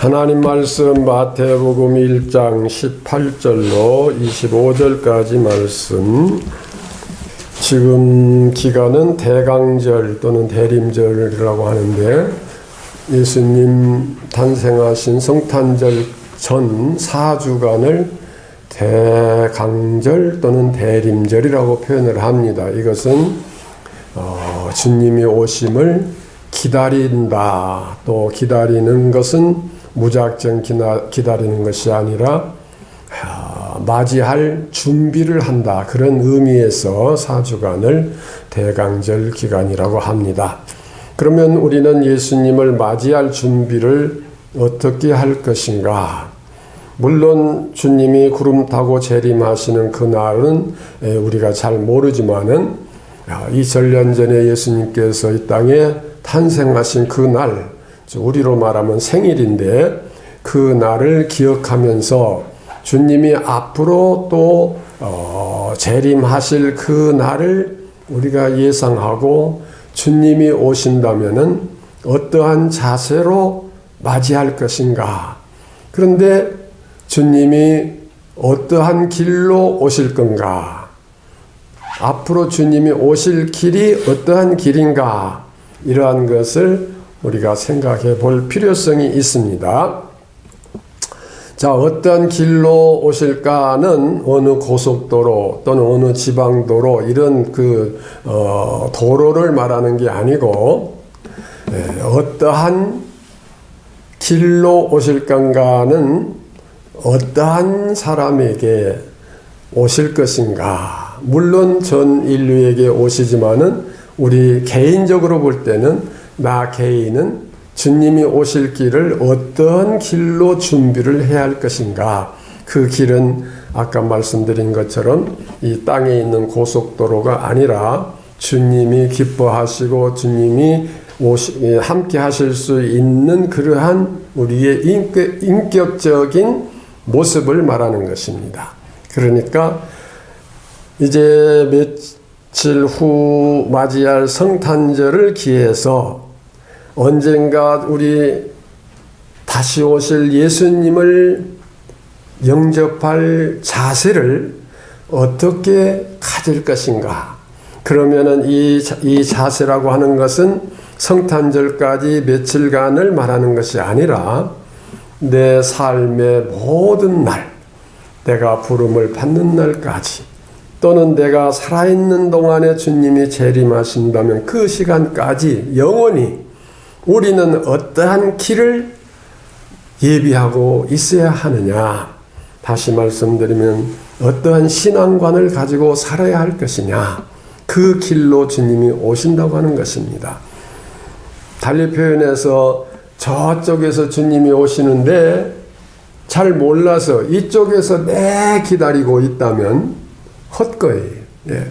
하나님 말씀 마태복음 1장 18절로 25절까지 말씀. 지금 기간은 대강절 또는 대림절이라고 하는데 예수님 탄생하신 성탄절 전 4주간을 대강절 또는 대림절이라고 표현을 합니다. 이것은 주님이 오심을 기다린다. 또 기다리는 것은 무작정 기다리는 것이 아니라 맞이할 준비를 한다. 그런 의미에서 4주간을 대강절 기간이라고 합니다. 그러면 우리는 예수님을 맞이할 준비를 어떻게 할 것인가? 물론 주님이 구름 타고 재림하시는 그날은 우리가 잘 모르지만은 2000년 전에 예수님께서 이 땅에 탄생하신 그날, 우리로 말하면 생일인데 그 날을 기억하면서 주님이 앞으로 또 재림하실 그 날을 우리가 예상하고 주님이 오신다면은 어떠한 자세로 맞이할 것인가? 그런데 주님이 어떠한 길로 오실 건가? 앞으로 주님이 오실 길이 어떠한 길인가? 이러한 것을 우리가 생각해 볼 필요성이 있습니다. 자, 어떤 길로 오실까는 어느 고속도로 또는 어느 지방도로 이런 도로를 말하는 게 아니고 어떠한 길로 오실 건가는 어떠한 사람에게 오실 것인가. 물론 전 인류에게 오시지만은 우리 개인적으로 볼 때는 나 개인은 주님이 오실 길을 어떤 길로 준비를 해야 할 것인가. 그 길은 아까 말씀드린 것처럼 이 땅에 있는 고속도로가 아니라 주님이 기뻐하시고 주님이 함께 하실 수 있는 그러한 우리의 인격적인 모습을 말하는 것입니다. 그러니까 이제 며칠 후 맞이할 성탄절을 기해서 언젠가 우리 다시 오실 예수님을 영접할 자세를 어떻게 가질 것인가. 그러면은 이 자세라고 하는 것은 성탄절까지 며칠간을 말하는 것이 아니라 내 삶의 모든 날, 내가 부름을 받는 날까지 또는 내가 살아있는 동안에 주님이 재림하신다면 그 시간까지 영원히 우리는 어떠한 길을 예비하고 있어야 하느냐. 다시 말씀드리면 어떠한 신앙관을 가지고 살아야 할 것이냐. 그 길로 주님이 오신다고 하는 것입니다. 달리 표현해서 저쪽에서 주님이 오시는데 잘 몰라서 이쪽에서 기다리고 있다면 헛거예요. 예.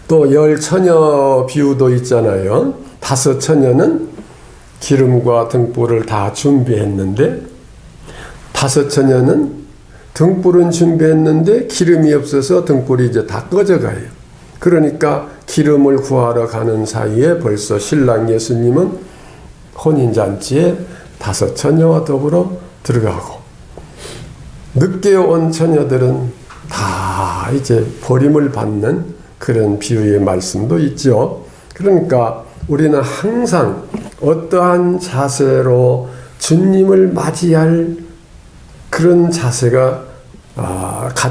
또 10처녀 비유도 있잖아요. 5처녀는 기름과 등불을 다 준비했는데 5처녀는 등불은 준비했는데 기름이 없어서 등불이 이제 다 꺼져가요. 그러니까 기름을 구하러 가는 사이에 벌써 신랑 예수님은 혼인잔치에 5처녀와 더불어 들어가고 늦게 온 처녀들은 다 이제 버림을 받는 그런 비유의 말씀도 있죠. 그러니까 우리는 항상 어떠한 자세로 주님을 맞이할 그런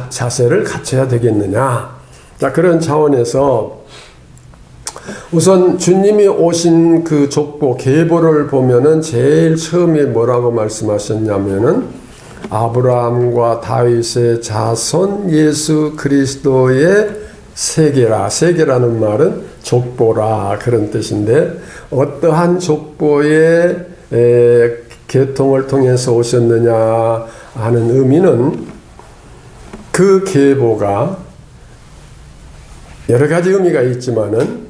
자세를 갖춰야 되겠느냐. 자, 그런 차원에서 우선 주님이 오신 그 족보, 계보를 보면은 제일 처음에 뭐라고 말씀하셨냐면은 아브라함과 다윗의 자손 예수 그리스도의 세계라. 세계라는 말은 족보라 그런 뜻인데 어떠한 족보의 계통을 통해서 오셨느냐 하는 의미는 그 계보가 여러 가지 의미가 있지만은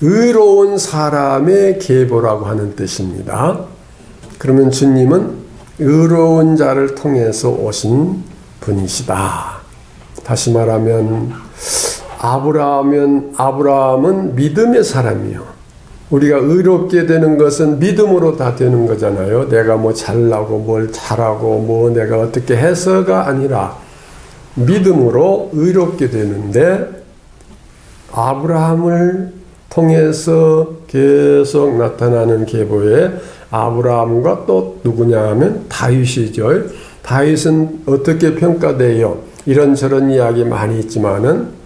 의로운 사람의 계보라고 하는 뜻입니다. 그러면 주님은 의로운 자를 통해서 오신 분이시다. 다시 말하면 아브라함은 믿음의 사람이요. 우리가 의롭게 되는 것은 믿음으로 다 되는 거잖아요. 내가 뭐 잘나고 뭘 잘하고 뭐 내가 어떻게 해서가 아니라 믿음으로 의롭게 되는데, 아브라함을 통해서 계속 나타나는 계보에 아브라함과 또 누구냐 하면 다윗이죠. 다윗은 어떻게 평가돼요? 이런저런 이야기 많이 있지만은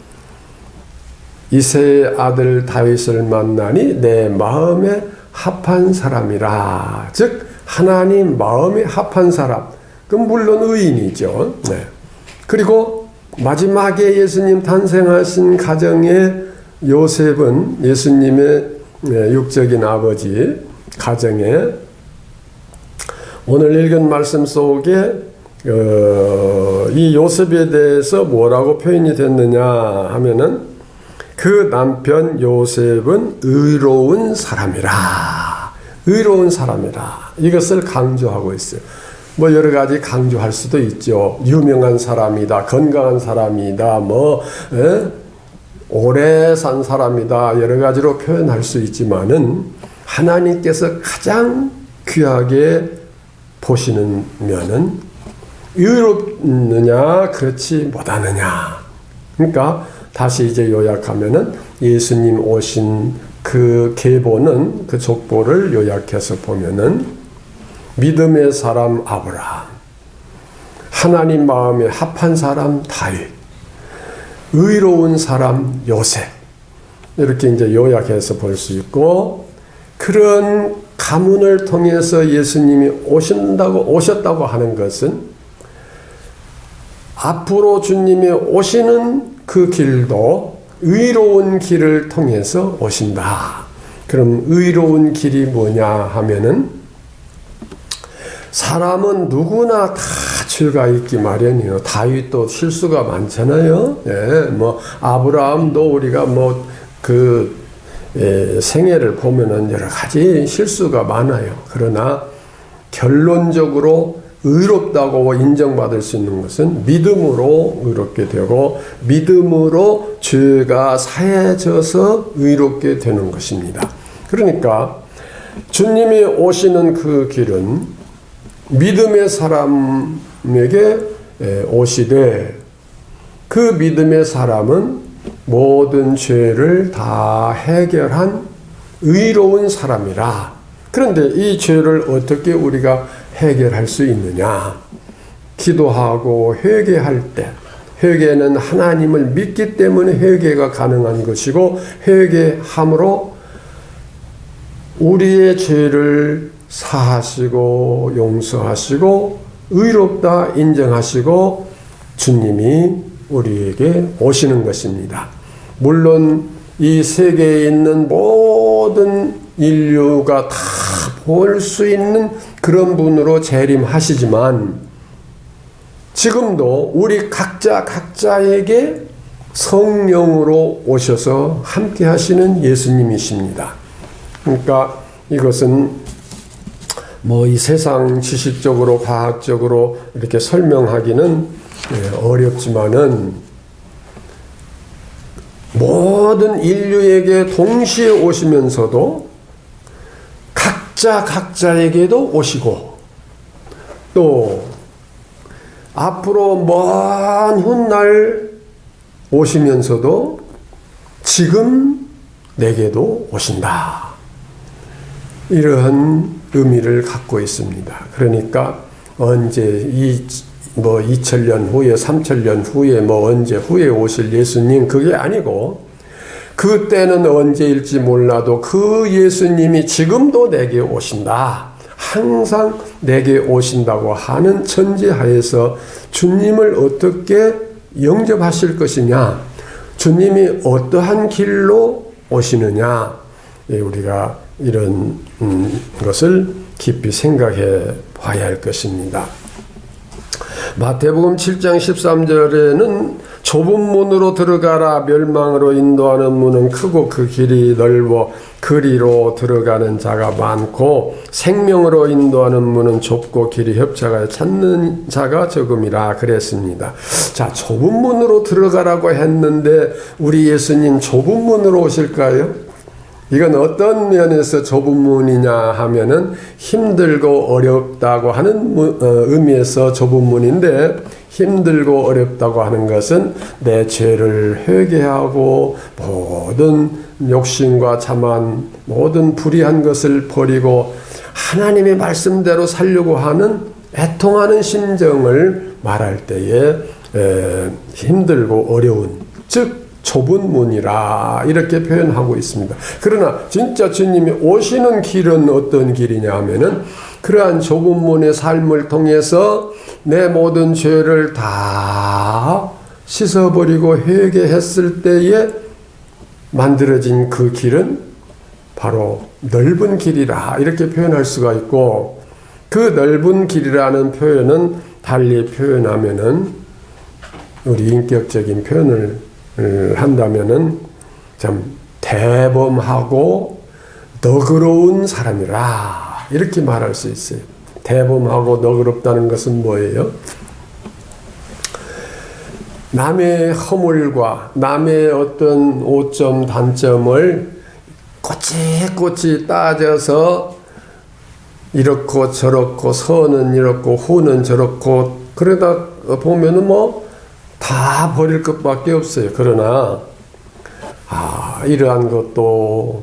이새의 아들 다윗을 만나니 내 마음에 합한 사람이라. 즉 하나님 마음에 합한 사람. 그건 물론 의인이죠. 네. 그리고 마지막에 예수님 탄생하신 가정에 요셉은 예수님의 육적인 아버지 가정에 오늘 읽은 말씀 속에 이 요셉에 대해서 뭐라고 표현이 됐느냐 하면은 그 남편 요셉은 의로운 사람이라. 의로운 사람이라. 이것을 강조하고 있어요. 뭐 여러 가지 강조할 수도 있죠. 유명한 사람이다, 건강한 사람이다, 뭐 오래 산 사람이다, 여러 가지로 표현할 수 있지만은 하나님께서 가장 귀하게 보시는 면은 의롭느냐 그렇지 못하느냐. 그러니까 다시 이제 요약하면은 예수님 오신 그 계보는, 그 족보를 요약해서 보면은 믿음의 사람 아브라함, 하나님 마음에 합한 사람 다윗, 의로운 사람 요셉, 이렇게 이제 요약해서 볼 수 있고, 그런 가문을 통해서 예수님이 오셨다고 하는 것은 앞으로 주님이 오시는 그 길도 의로운 길을 통해서 오신다. 그럼 의로운 길이 뭐냐 하면은 사람은 누구나 다 죄가 있기 마련이에요. 다윗도 실수가 많잖아요. 예, 뭐 아브라함도 우리가 생애를 보면은 여러 가지 실수가 많아요. 그러나 결론적으로 의롭다고 인정받을 수 있는 것은 믿음으로 의롭게 되고 믿음으로 죄가 사해져서 의롭게 되는 것입니다. 그러니까 주님이 오시는 그 길은 믿음의 사람에게 오시되 그 믿음의 사람은 모든 죄를 다 해결한 의로운 사람이라. 그런데 이 죄를 어떻게 우리가 해결할 수 있느냐? 기도하고 회개할 때, 회개는 하나님을 믿기 때문에 회개가 가능한 것이고, 회개함으로 우리의 죄를 사하시고 용서하시고 의롭다 인정하시고 주님이 우리에게 오시는 것입니다. 물론 이 세계에 있는 모든 인류가 다 볼 수 있는 그런 분으로 재림하시지만 지금도 우리 각자에게 성령으로 오셔서 함께 하시는 예수님이십니다. 그러니까 이것은 이 세상 지식적으로 과학적으로 이렇게 설명하기는 어렵지만은 모든 인류에게 동시에 오시면서도 각자에게도 오시고 또 앞으로 먼 훗날 오시면서도 지금 내게도 오신다. 이러한 의미를 갖고 있습니다. 그러니까 언제 2000년 후에 3000년 후에 언제 후에 오실 예수님 그게 아니고 그때는 언제일지 몰라도 그 예수님이 지금도 내게 오신다. 항상 내게 오신다고 하는 전제하에서 주님을 어떻게 영접하실 것이냐, 주님이 어떠한 길로 오시느냐, 우리가 이런 것을 깊이 생각해 봐야 할 것입니다. 마태복음 7장 13절에는 좁은 문으로 들어가라. 멸망으로 인도하는 문은 크고 그 길이 넓어 그리로 들어가는 자가 많고 생명으로 인도하는 문은 좁고 길이 협착하여 찾는 자가 적음이라 그랬습니다. 자, 좁은 문으로 들어가라고 했는데 우리 예수님 좁은 문으로 오실까요? 이건 어떤 면에서 좁은 문이냐 하면은 힘들고 어렵다고 하는 의미에서 좁은 문인데, 힘들고 어렵다고 하는 것은 내 죄를 회개하고 모든 욕심과 자만, 모든 불의한 것을 버리고 하나님의 말씀대로 살려고 하는 애통하는 심정을 말할 때에 힘들고 어려운, 즉 좁은 문이라 이렇게 표현하고 있습니다. 그러나 진짜 주님이 오시는 길은 어떤 길이냐 하면은, 그러한 좁은 문의 삶을 통해서 내 모든 죄를 다 씻어버리고 회개했을 때에 만들어진 그 길은 바로 넓은 길이라 이렇게 표현할 수가 있고, 그 넓은 길이라는 표현은 달리 표현하면은, 우리 인격적인 표현을 한다면은 참 대범하고 너그러운 사람이라 이렇게 말할 수 있어요. 대범하고 너그럽다는 것은 뭐예요? 남의 허물과 남의 어떤 오점 단점을 꼬치꼬치 따져서 이렇고 저렇고 선은 이렇고 후는 저렇고 그러다 보면은 뭐 다 버릴 것밖에 없어요. 그러나 이러한 것도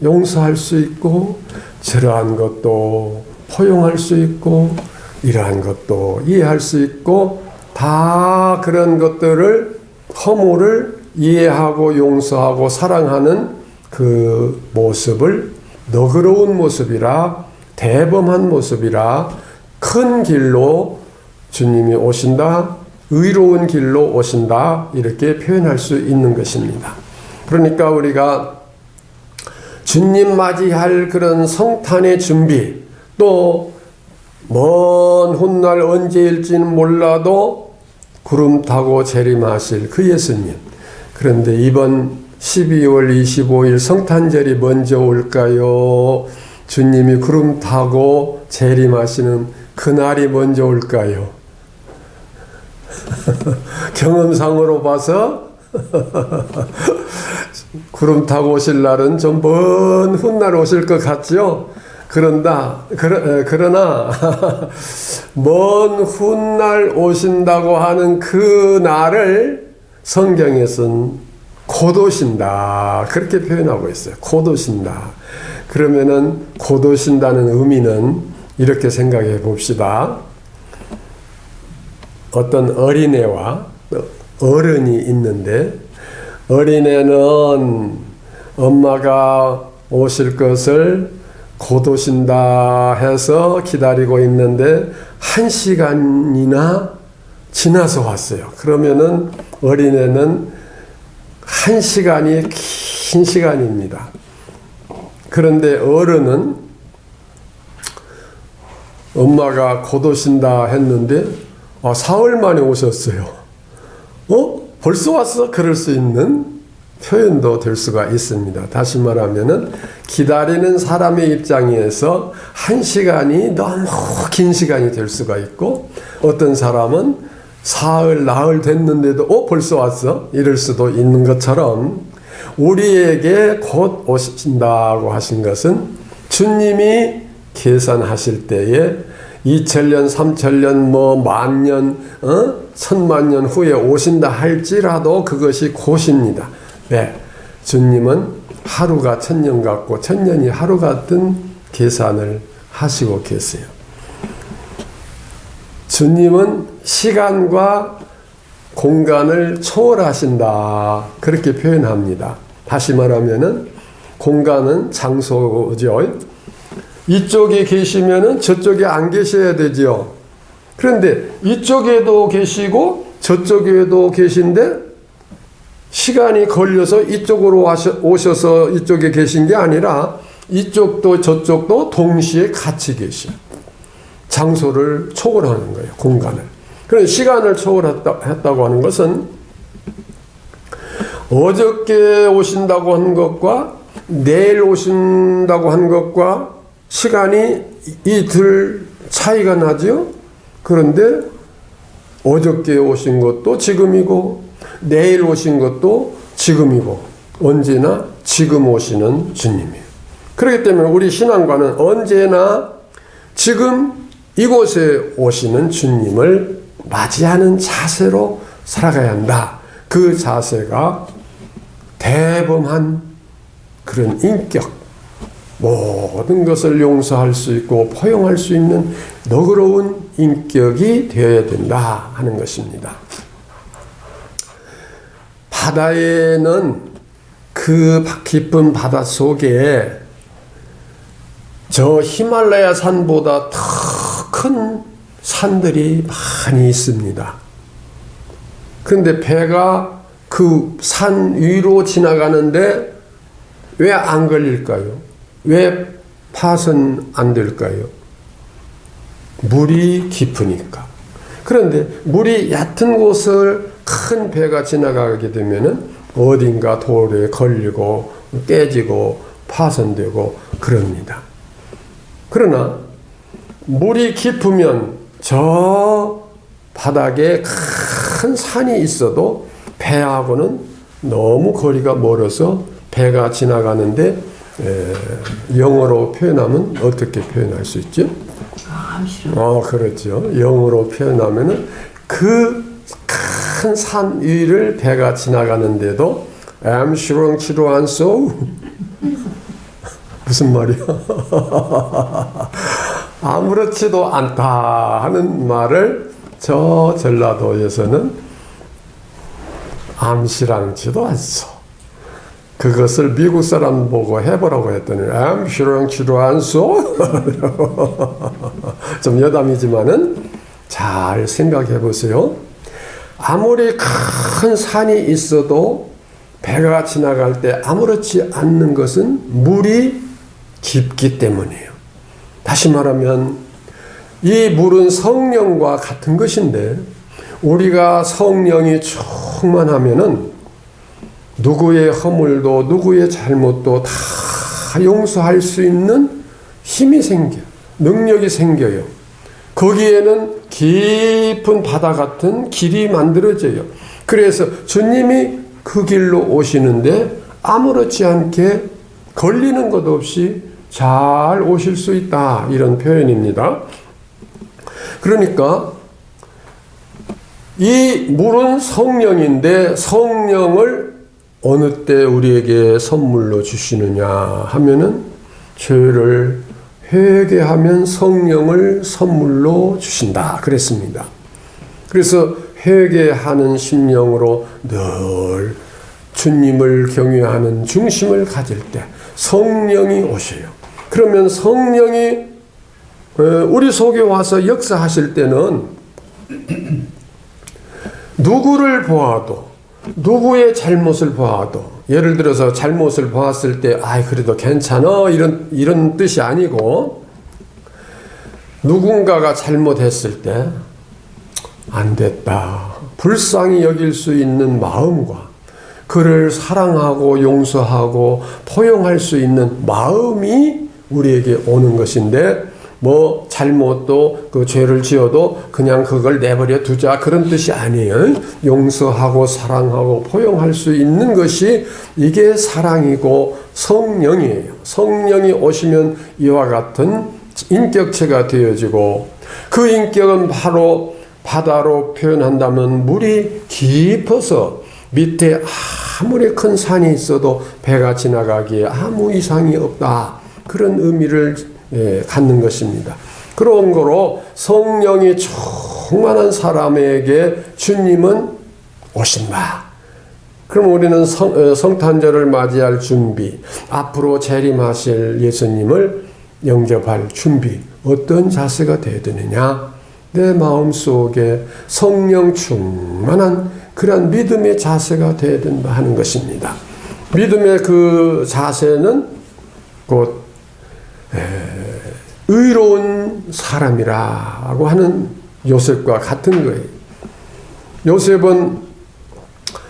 용서할 수 있고 저러한 것도 포용할 수 있고 이러한 것도 이해할 수 있고, 다 그런 것들을 허물을 이해하고 용서하고 사랑하는 그 모습을 너그러운 모습이라, 대범한 모습이라, 큰 길로 주님이 오신다, 의로운 길로 오신다 이렇게 표현할 수 있는 것입니다. 그러니까 우리가 주님 맞이할 그런 성탄의 준비, 또 먼 훗날 언제일지는 몰라도 구름 타고 재림하실 그 예수님, 그런데 이번 12월 25일 성탄절이 먼저 올까요? 주님이 구름 타고 재림하시는 그날이 먼저 올까요? 경험상으로 봐서 구름 타고 오실 날은 좀 먼 훗날 오실 것 같죠? 그러나 먼 훗날 오신다고 하는 그 날을 성경에서는 곧 오신다 그렇게 표현하고 있어요. 곧 오신다. 그러면은 곧 오신다는 의미는 이렇게 생각해 봅시다. 어떤 어린애와 어른이 있는데, 어린애는 엄마가 오실 것을 곧 오신다 해서 기다리고 있는데 1시간이나 지나서 왔어요. 그러면은 어린애는 1시간이 긴 시간입니다. 그런데 어른은 엄마가 곧 오신다 했는데 사흘 만에 오셨어요. 벌써 왔어? 그럴 수 있는 표현도 될 수가 있습니다. 다시 말하면은 기다리는 사람의 입장에서 1시간이 너무 긴 시간이 될 수가 있고, 어떤 사람은 사흘, 나흘 됐는데도 벌써 왔어? 이럴 수도 있는 것처럼, 우리에게 곧 오신다고 하신 것은 주님이 계산하실 때에 2000년, 3000년, 만년, 1000만년 후에 오신다 할지라도 그것이 곧입니다. 네, 주님은 하루가 1000년 같고 1000년이 하루 같은 계산을 하시고 계세요. 주님은 시간과 공간을 초월하신다 그렇게 표현합니다. 다시 말하면은 공간은 장소죠. 이쪽에 계시면은 저쪽에 안 계셔야 되죠. 그런데 이쪽에도 계시고 저쪽에도 계신데 시간이 걸려서 이쪽으로 오셔서 이쪽에 계신 게 아니라 이쪽도 저쪽도 동시에 같이 계셔. 장소를 초월하는 거예요. 공간을. 그런 시간을 초월했다고 하는 것은 어저께 오신다고 한 것과 내일 오신다고 한 것과 시간이 이틀 차이가 나죠. 그런데 어저께 오신 것도 지금이고 내일 오신 것도 지금이고 언제나 지금 오시는 주님이에요. 그렇기 때문에 우리 신앙과는 언제나 지금 이곳에 오시는 주님을 맞이하는 자세로 살아가야 한다. 그 자세가 대범한 그런 인격, 모든 것을 용서할 수 있고 포용할 수 있는 너그러운 인격이 되어야 된다 하는 것입니다. 바다에는 그 깊은 바다 속에 저 히말라야 산보다 더 큰 산들이 많이 있습니다. 그런데 배가 그 산 위로 지나가는데 왜 안 걸릴까요? 왜 파손 안 될까요? 물이 깊으니까. 그런데 물이 얕은 곳을 큰 배가 지나가게 되면은 어딘가 돌에 걸리고 깨지고 파손되고 그럽니다. 그러나 물이 깊으면 저 바닥에 큰 산이 있어도 배하고는 너무 거리가 멀어서 배가 지나가는데 영어로 표현하면 어떻게 표현할 수 있죠? 그렇죠. 영어로 표현하면은 그 큰 산 위를 배가 지나가는데도 암시렁치로 않소? 무슨 말이야? 아무렇지도 않다 하는 말을 저 전라도에서는 암시랑치도 않소. 그것을 미국 사람 보고 해보라고 했더니 암시렁치도 않소? 좀 여담이지만은 잘 생각해 보세요. 아무리 큰 산이 있어도 배가 지나갈 때 아무렇지 않는 것은 물이 깊기 때문이에요. 다시 말하면 이 물은 성령과 같은 것인데 우리가 성령이 충만하면은 누구의 허물도 누구의 잘못도 다 용서할 수 있는 힘이 생겨요. 능력이 생겨요. 거기에는 깊은 바다 같은 길이 만들어져요. 그래서 주님이 그 길로 오시는데 아무렇지 않게 걸리는 것 없이 잘 오실 수 있다. 이런 표현입니다. 그러니까 이 물은 성령인데 성령을 어느 때 우리에게 선물로 주시느냐 하면은 죄를 회개하면 성령을 선물로 주신다 그랬습니다. 그래서 회개하는 심령으로 늘 주님을 경외하는 중심을 가질 때 성령이 오셔요. 그러면 성령이 우리 속에 와서 역사하실 때는 누구를 보아도 누구의 잘못을 보아도 예를 들어서 잘못을 보았을 때 그래도 괜찮아 이런 뜻이 아니고 누군가가 잘못했을 때 안 됐다 불쌍히 여길 수 있는 마음과 그를 사랑하고 용서하고 포용할 수 있는 마음이 우리에게 오는 것인데 뭐 잘못도 그 죄를 지어도 그냥 그걸 내버려 두자 그런 뜻이 아니에요. 용서하고 사랑하고 포용할 수 있는 것이 이게 사랑이고 성령이에요. 성령이 오시면 이와 같은 인격체가 되어지고 그 인격은 바로 바다로 표현한다면 물이 깊어서 밑에 아무리 큰 산이 있어도 배가 지나가기에 아무 이상이 없다. 그런 의미를 갖는 것입니다. 그런 거로 성령이 충만한 사람에게 주님은 오신다. 그럼 우리는 성탄절을 맞이할 준비, 앞으로 재림하실 예수님을 영접할 준비, 어떤 자세가 되어야 되느냐? 내 마음속에 성령 충만한 그런 믿음의 자세가 되어야 된다 하는 것입니다. 믿음의 그 자세는 곧 의로운 사람이라고 하는 요셉과 같은 거예요. 요셉은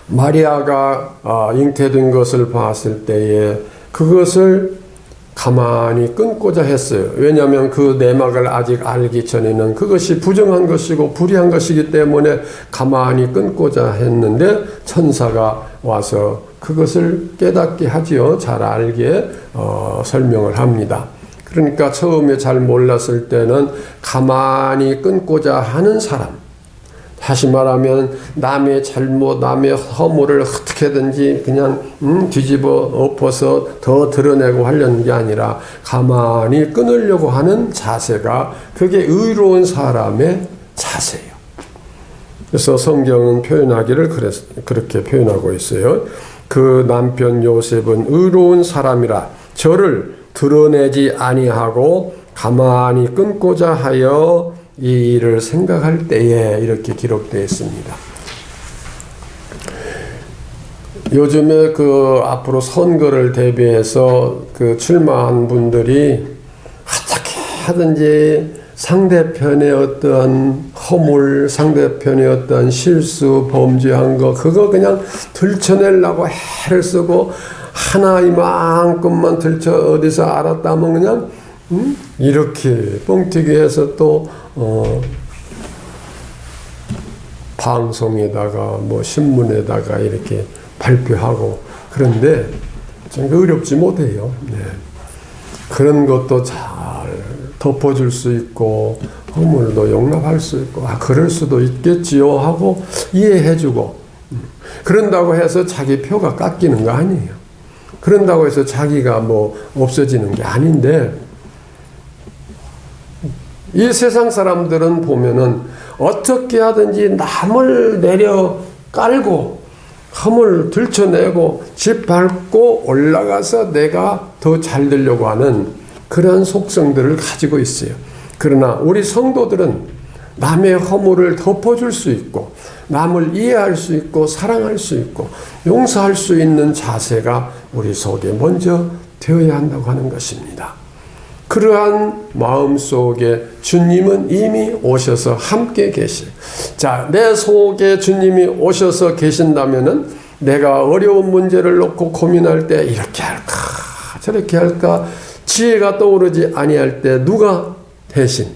마리아가 잉태된 것을 봤을 때에 그것을 가만히 끊고자 했어요. 왜냐하면 그 내막을 아직 알기 전에는 그것이 부정한 것이고 불의한 것이기 때문에 가만히 끊고자 했는데 천사가 와서 그것을 깨닫게 하지요. 잘 알게 설명을 합니다. 그러니까 처음에 잘 몰랐을 때는 가만히 끊고자 하는 사람, 다시 말하면 남의 잘못, 남의 허물을 어떻게든지 그냥 뒤집어 엎어서 더 드러내고 하려는 게 아니라 가만히 끊으려고 하는 자세가 그게 의로운 사람의 자세예요. 그래서 성경은 표현하기를 그렇게 표현하고 있어요. 그 남편 요셉은 의로운 사람이라 저를 드러내지 아니하고 가만히 끊고자 하여 이 일을 생각할 때에 이렇게 기록되어 있습니다. 요즘에 그 앞으로 선거를 대비해서 그 출마한 분들이 어떻게 하든지 상대편의 어떤 허물, 상대편의 어떤 실수, 범죄한 거 그거 그냥 들춰내려고 애를 쓰고 하나 이만큼만 어디서 알았다면 그냥 이렇게 뻥튀기 해서 또 방송에다가 뭐 신문에다가 이렇게 발표하고 그런데 좀 어렵지 못해요. 네. 그런 것도 잘 덮어줄 수 있고 허물도 용납할 수 있고 그럴 수도 있겠지요 하고 이해해주고 그런다고 해서 자기 표가 깎이는 거 아니에요. 그런다고 해서 자기가 뭐 없어지는 게 아닌데 이 세상 사람들은 보면은 어떻게 하든지 남을 내려 깔고 허물 들춰내고 짓밟고 올라가서 내가 더 잘 되려고 하는 그런 속성들을 가지고 있어요. 그러나 우리 성도들은 남의 허물을 덮어줄 수 있고 남을 이해할 수 있고 사랑할 수 있고 용서할 수 있는 자세가 우리 속에 먼저 되어야 한다고 하는 것입니다. 그러한 마음속에 주님은 이미 오셔서 함께 계시요. 자, 내 속에 주님이 오셔서 계신다면은 내가 어려운 문제를 놓고 고민할 때 이렇게 할까 저렇게 할까 지혜가 떠오르지 아니할 때 누가 대신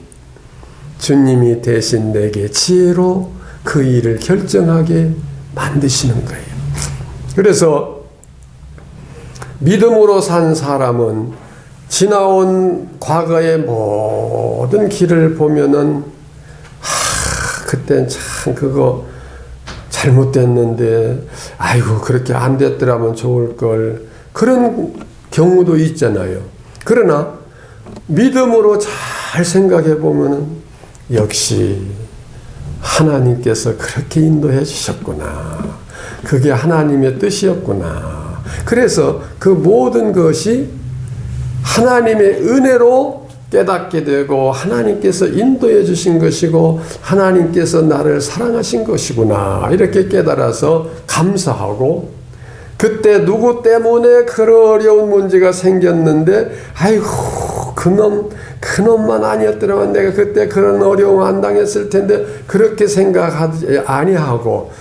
주님이 대신 내게 지혜로 그 일을 결정하게 만드시는 거예요. 그래서 믿음으로 산 사람은 지나온 과거의 모든 길을 보면은 그땐 참 그거 잘못됐는데 아이고 그렇게 안 됐더라면 좋을 걸 그런 경우도 있잖아요. 그러나 믿음으로 잘 생각해 보면은 역시 하나님께서 그렇게 인도해 주셨구나. 그게 하나님의 뜻이었구나. 그래서 그 모든 것이 하나님의 은혜로 깨닫게 되고 하나님께서 인도해 주신 것이고 하나님께서 나를 사랑하신 것이구나 이렇게 깨달아서 감사하고 그때 누구 때문에 그런 어려운 문제가 생겼는데 아이고 그놈만 아니었더라면 내가 그때 그런 어려움 안 당했을 텐데 그렇게 생각하지 아니하고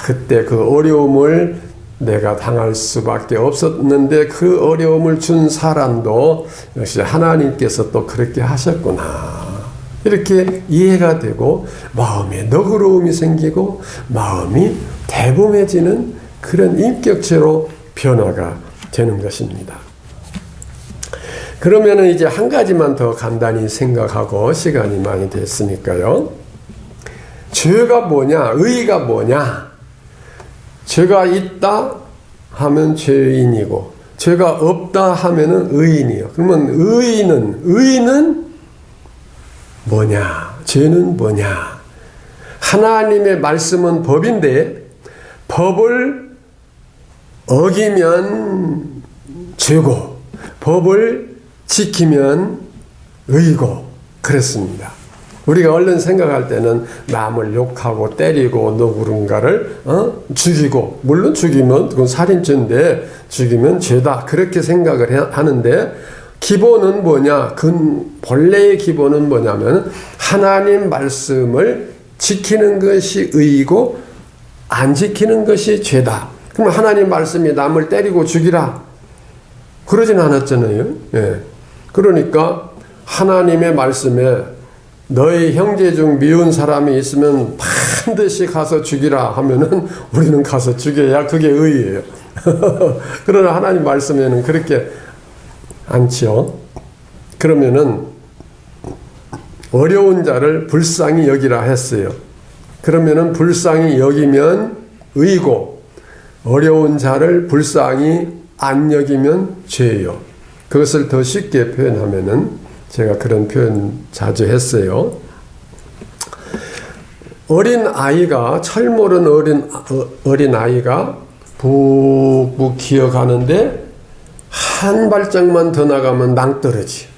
그때 그 어려움을 내가 당할 수밖에 없었는데 그 어려움을 준 사람도 역시 하나님께서 또 그렇게 하셨구나. 이렇게 이해가 되고 마음에 너그러움이 생기고 마음이 대범해지는 그런 인격체로 변화가 되는 것입니다. 그러면은 이제 한 가지만 더 간단히 생각하고 시간이 많이 됐으니까요. 죄가 뭐냐? 의가 뭐냐? 죄가 있다 하면 죄인이고 죄가 없다 하면은 의인이요. 그러면 의는 뭐냐? 죄는 뭐냐? 하나님의 말씀은 법인데 법을 어기면 죄고 법을 지키면 의고 그렇습니다. 우리가 얼른 생각할 때는 남을 욕하고 때리고 누군가를 죽이고 물론 죽이면 그건 살인죄인데 죽이면 죄다 그렇게 생각을 하는데 기본은 뭐냐? 본래의 기본은 뭐냐면 하나님 말씀을 지키는 것이 의이고 안 지키는 것이 죄다. 그럼 하나님 말씀이 남을 때리고 죽이라 그러진 않았잖아요. 예. 그러니까 하나님의 말씀에 너희 형제 중 미운 사람이 있으면 반드시 가서 죽이라 하면은 우리는 가서 죽여야 그게 의예요. 그러나 하나님 말씀에는 그렇게 않지요. 그러면은 어려운 자를 불쌍히 여기라 했어요. 그러면은 불쌍히 여기면 의고 어려운 자를 불쌍히 안 여기면 죄예요. 그것을 더 쉽게 표현하면은 제가 그런 표현 자주 했어요. 어린 아이가 철모른 어린 아이가 북북 기어가는데 한 발짝만 더 나가면 낭떠러지.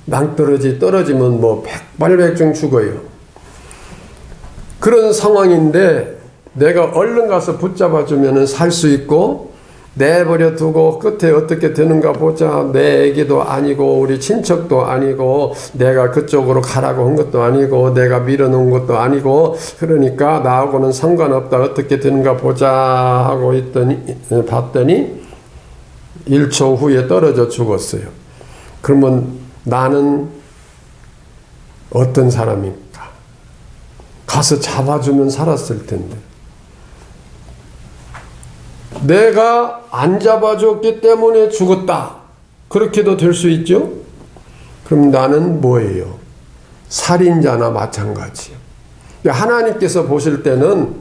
낭떠러지 떨어지면 뭐 백발백중 죽어요. 그런 상황인데 내가 얼른 가서 붙잡아 주면은 살 수 있고 내버려 두고 끝에 어떻게 되는가 보자. 내 애기도 아니고 우리 친척도 아니고 내가 그쪽으로 가라고 한 것도 아니고 내가 밀어놓은 것도 아니고 그러니까 나하고는 상관없다. 어떻게 되는가 보자 하고 봤더니 1초 후에 떨어져 죽었어요. 그러면 나는 어떤 사람입니까? 가서 잡아주면 살았을 텐데. 내가 안 잡아줬기 때문에 죽었다. 그렇게도 될 수 있죠? 그럼 나는 뭐예요? 살인자나 마찬가지예요. 하나님께서 보실 때는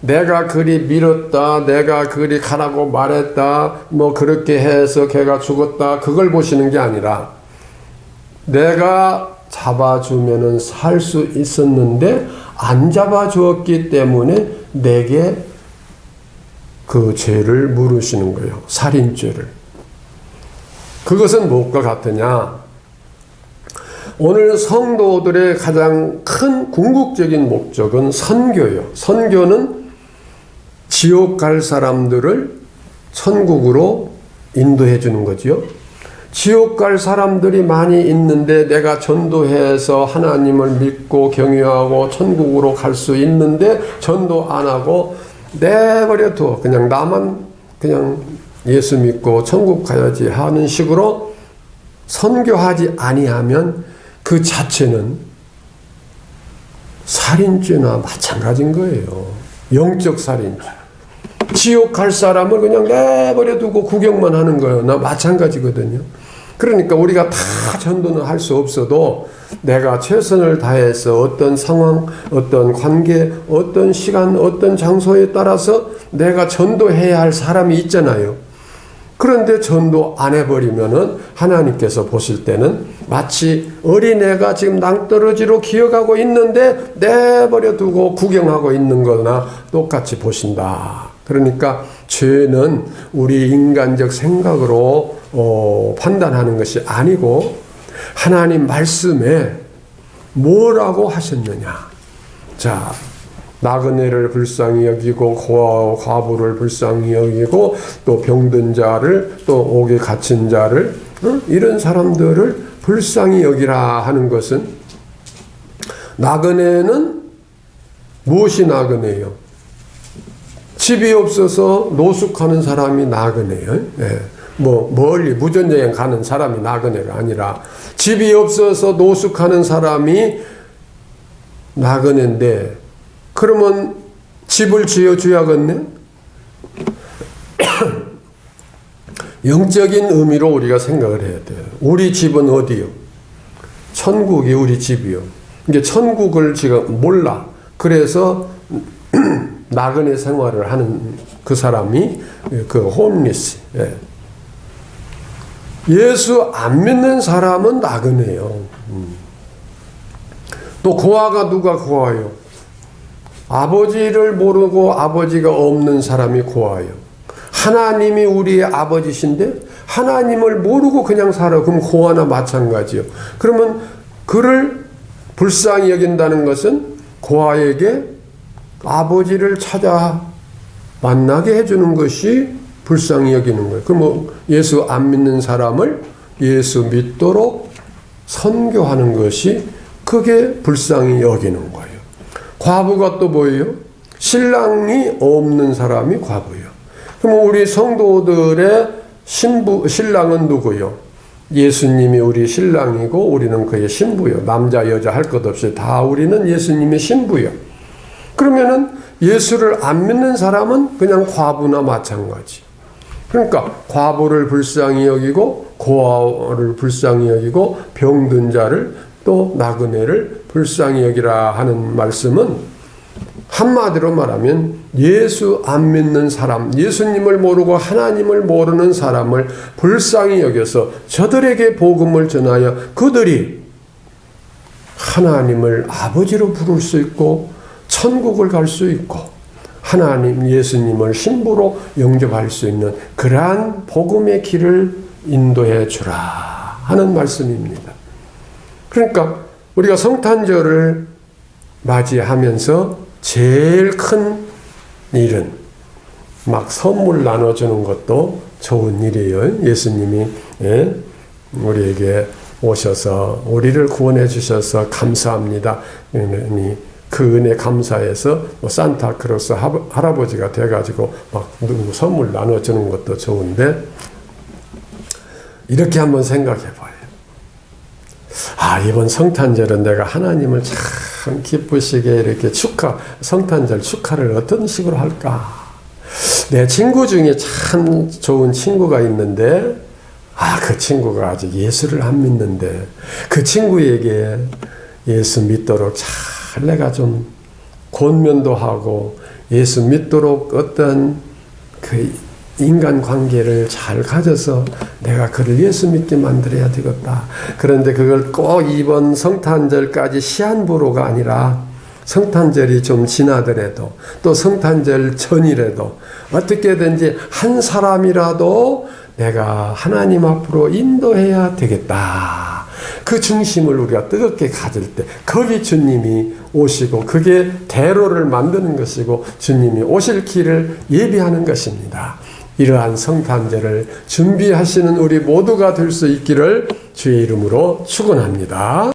내가 그리 밀었다, 내가 그리 가라고 말했다, 뭐 그렇게 해서 걔가 죽었다, 그걸 보시는 게 아니라 내가 잡아주면은 살 수 있었는데 안 잡아주었기 때문에 내게 그 죄를 물으시는 거예요. 살인죄를. 그것은 무엇과 같으냐? 오늘 성도들의 가장 큰 궁극적인 목적은 선교예요. 선교는 지옥 갈 사람들을 천국으로 인도해 주는 거지요. 지옥 갈 사람들이 많이 있는데 내가 전도해서 하나님을 믿고 경외하고 천국으로 갈 수 있는데 전도 안 하고 내버려 둬. 그냥 나만 그냥 예수 믿고 천국 가야지 하는 식으로 선교하지 아니하면 그 자체는 살인죄나 마찬가지인 거예요. 영적 살인죄. 지옥 갈 사람을 그냥 내버려 두고 구경만 하는 거예요. 나 마찬가지거든요. 그러니까 우리가 다 전도는 할 수 없어도 내가 최선을 다해서 어떤 상황, 어떤 관계, 어떤 시간, 어떤 장소에 따라서 내가 전도해야 할 사람이 있잖아요. 그런데 전도 안 해버리면은 하나님께서 보실 때는 마치 어린애가 지금 낭떠러지로 기어가고 있는데 내버려 두고 구경하고 있는 거나 똑같이 보신다. 그러니까 죄는 우리 인간적 생각으로 판단하는 것이 아니고 하나님 말씀에 뭐라고 하셨느냐. 자, 나그네를 불쌍히 여기고 과부를 불쌍히 여기고 또 병든 자를 또 옥에 갇힌 자를 이런 사람들을 불쌍히 여기라 하는 것은 나그네는 무엇이 나그네요? 집이 없어서 노숙하는 사람이 나그네요. 예. 뭐 멀리 무전여행 가는 사람이 나그네가 아니라 집이 없어서 노숙하는 사람이 나그네인데 그러면 집을 지어줘야겠네? 영적인 의미로 우리가 생각을 해야 돼요. 우리 집은 어디요? 천국이 우리 집이요. 이게 천국을 지금 몰라. 그래서 나그네 생활을 하는 그 사람이 그 홈리스. 예. 예수 안 믿는 사람은 나그네요. 또 고아가 누가 고아요? 아버지를 모르고 아버지가 없는 사람이 고아요. 하나님이 우리의 아버지신데 하나님을 모르고 그냥 살아. 그럼 고아나 마찬가지요. 그러면 그를 불쌍히 여긴다는 것은 고아에게 아버지를 찾아 만나게 해주는 것이 불쌍히 여기는 거예요. 그럼 예수 안 믿는 사람을 예수 믿도록 선교하는 것이 그게 불쌍히 여기는 거예요. 과부가 또 뭐예요? 신랑이 없는 사람이 과부예요. 그럼 우리 성도들의 신랑은 누구요? 예수님이 우리 신랑이고 우리는 그의 신부요. 남자 여자 할 것 없이 다 우리는 예수님의 신부요. 그러면은 예수를 안 믿는 사람은 그냥 과부나 마찬가지. 그러니까 과부를 불쌍히 여기고 고아를 불쌍히 여기고 병든 자를 또 나그네를 불쌍히 여기라 하는 말씀은 한마디로 말하면 예수 안 믿는 사람, 예수님을 모르고 하나님을 모르는 사람을 불쌍히 여겨서 저들에게 복음을 전하여 그들이 하나님을 아버지로 부를 수 있고 천국을 갈 수 있고 하나님 예수님을 신부로 영접할 수 있는 그러한 복음의 길을 인도해 주라 하는 말씀입니다. 그러니까 우리가 성탄절을 맞이하면서 제일 큰 일은 막 선물 나눠주는 것도 좋은 일이에요. 예수님이 우리에게 오셔서 우리를 구원해 주셔서 감사합니다. 그 은혜 감사해서 산타크로스 할아버지가 돼가지고 막 누구 선물 나눠주는 것도 좋은데 이렇게 한번 생각해 봐요. 이번 성탄절은 내가 하나님을 참 기쁘시게 이렇게 성탄절 축하를 어떤 식으로 할까? 내 친구 중에 참 좋은 친구가 있는데, 그 친구가 아직 예수를 안 믿는데, 그 친구에게 예수 믿도록 잘 내가 좀 권면도 하고, 예수 믿도록 어떤 그 인간 관계를 잘 가져서 내가 그를 예수 믿게 만들어야 되겠다. 그런데 그걸 꼭 이번 성탄절까지 시한부로가 아니라 성탄절이 좀 지나더라도 또 성탄절 전이라도 어떻게든지 한 사람이라도 내가 하나님 앞으로 인도해야 되겠다. 그 중심을 우리가 뜨겁게 가질 때 거기 주님이 오시고 그게 대로를 만드는 것이고 주님이 오실 길을 예비하는 것입니다. 이러한 성탄절을 준비하시는 우리 모두가 될 수 있기를 주의 이름으로 축원합니다.